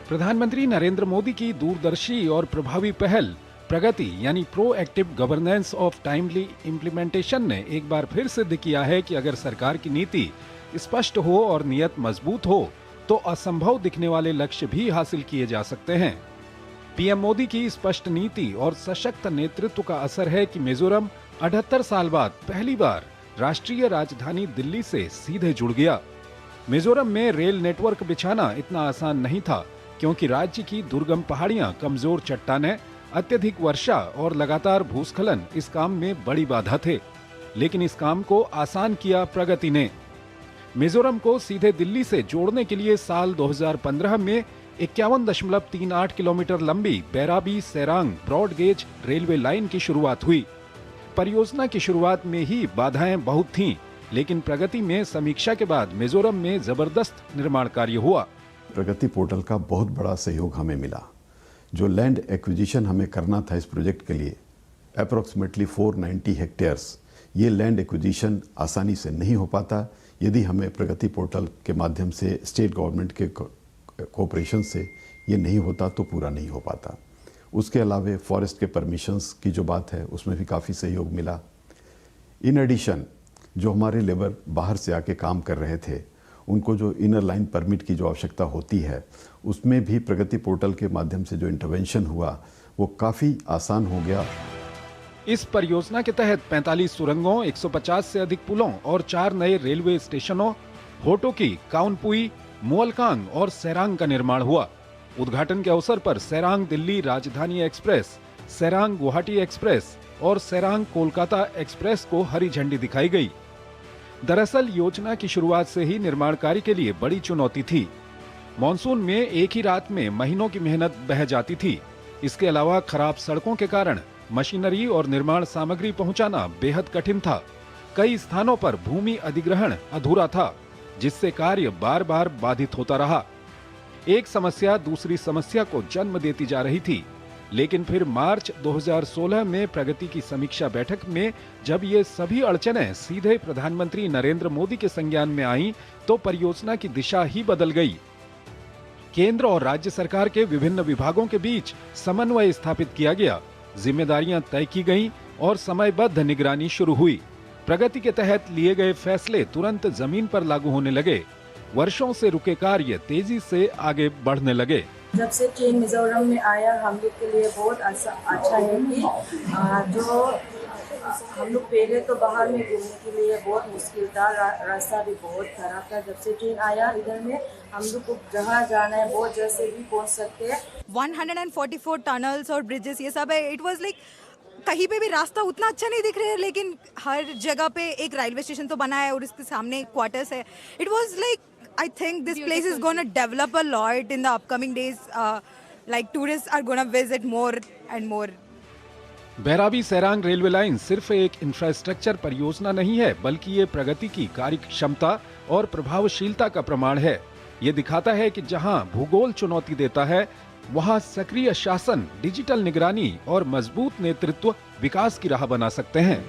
प्रधानमंत्री नरेंद्र मोदी की दूरदर्शी और प्रभावी पहल प्रगति यानी proactive governance of timely implementation ने एक बार फिर सिद्ध किया है कि अगर सरकार की नीति स्पष्ट हो और नियत मजबूत हो तो असंभव दिखने वाले लक्ष्य भी हासिल किए जा सकते हैं। पीएम मोदी की स्पष्ट नीति और सशक्त नेतृत्व का असर है कि मिजोरम 78 साल बाद पहली बार राष्ट्रीय राजधानी दिल्ली से सीधे जुड़ गया। मिजोरम में रेल नेटवर्क बिछाना इतना आसान नहीं था क्योंकि राज्य की दुर्गम पहाड़ियां, कमजोर चट्टानें, अत्यधिक वर्षा और लगातार भूस्खलन इस काम में बड़ी बाधा थे। लेकिन इस काम को आसान किया प्रगति ने। मिजोरम को सीधे दिल्ली से जोड़ने के लिए साल 2015 में 51.38 किलोमीटर लंबी Bairabi Sairang broad gauge railway line की शुरुआत हुई। परियोजना की शुरुआत में ही बाधाएं बहुत थीं, लेकिन प्रगति में समीक्षा के बाद मिजोरम में जबरदस्त निर्माण कार्य हुआ। प्रगति पोर्टल का बहुत बड़ा सहयोग हमें मिला। जो लैंड एक्विजिशन हमें करना था इस प्रोजेक्ट के लिए अप्रोक्सीमेटली 490 हेक्टेयर्स, ये लैंड एक्विजिशन आसानी से नहीं हो पाता यदि हमें प्रगति पोर्टल के माध्यम से स्टेट गवर्नमेंट के कोऑपरेशन से ये नहीं होता तो पूरा नहीं हो पाता। उसके अलावा फॉरेस्ट के परमिशंस की जो बात है उसमें भी काफ़ी सहयोग मिला। इन एडिशन जो हमारे लेबर बाहर से आके काम कर रहे थे उनको जो इनर लाइन परमिट की जो आवश्यकता होती है उसमें भी प्रगति पोर्टल के माध्यम से जो इंटरवेंशन हुआ वो काफ़ी आसान हो गया। इस परियोजना के तहत 45 सुरंगों, 150 से अधिक पुलों और 4 नए रेलवे स्टेशनों होटोकी, काउनपुई, मोलकांग और सेरांग का निर्माण हुआ। उद्घाटन के अवसर पर सेरांग दिल्ली राजधानी एक्सप्रेस, सेरांग गुवाहाटी एक्सप्रेस और सेरांग कोलकाता एक्सप्रेस को हरी झंडी दिखाई गई। दरअसल योजना की शुरुआत से ही निर्माण कार्य के लिए बड़ी चुनौती थी। मॉनसून में एक ही रात में महीनों की मेहनत बह जाती थी। इसके अलावा खराब सड़कों के कारण मशीनरी और निर्माण सामग्री पहुंचाना बेहद कठिन था। कई स्थानों पर भूमि अधिग्रहण अधूरा था, जिससे कार्य बार बार बाधित होता रहा। एक समस्या दूसरी समस्या को जन्म देती जा रही थी। लेकिन फिर मार्च 2016 में प्रगति की समीक्षा बैठक में जब ये सभी अड़चनें सीधे प्रधानमंत्री नरेंद्र मोदी के संज्ञान में आईं, तो परियोजना की दिशा ही बदल गई। केंद्र और राज्य सरकार के विभिन्न विभागों के बीच समन्वय स्थापित किया गया, जिम्मेदारियां तय की गईं और समयबद्ध निगरानी शुरू हुई। प्रगति के तहत लिए गए फैसले तुरंत जमीन पर लागू होने लगे। वर्षों से रुके कार्य तेजी से आगे बढ़ने लगे। जब से ट्रेन मिजोरम में आया हम लोग के लिए बहुत अच्छा है कि जो हम लोग पहले तो बाहर में घूमने के लिए बहुत मुश्किल था, रास्ता भी बहुत खराब था। जब से ट्रेन आया इधर में हम लोग को जहाँ जाना है बहुत जैसे भी पहुँच सकते हैं। 144 टनल्स और ब्रिजेस ये सब है। इट वाज लाइक कहीं पे भी रास्ता उतना अच्छा नहीं दिख रहा है, लेकिन हर जगह पे एक रेलवे स्टेशन तो बना है और इसके सामने क्वार्टर्स है। It was like I think this place is going to develop a lot in the upcoming days. Like tourists are going to visit more and more. Bairabi Sairang railway line सिर्फ एक infrastructure परियोजना नहीं है, बल्कि ये प्रगति की कार्य क्षमता और प्रभावशीलता का प्रमाण है। ये दिखाता है कि जहां भूगोल चुनौती देता है, वहां सक्रिय शासन, डिजिटल निगरानी और मजबूत नेतृत्व विकास की राह बना सकते हैं।